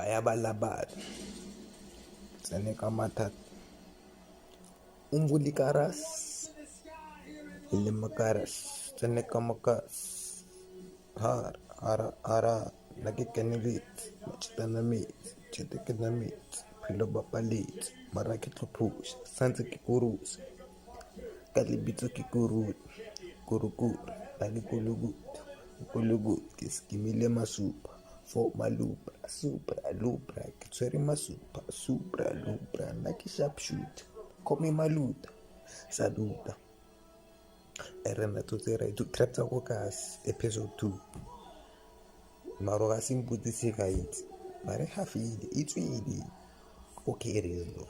baya balabala tsene ka mathata umvulikaras ile makaras tsene ka makas hara nakikenelits machitanamits chitekenamits philo bapalits marakitlophus sanse kikurus kalibitso kikurut kurukuru nakikulugut kiskimile masupa for malupra supra lupra kitswere masupa supra lupra nakisharpshoot komi maluta saluta erena totsera itu trapta kokas episode 2 maro ga simputi se ga itse bare hafile itswile okay rezo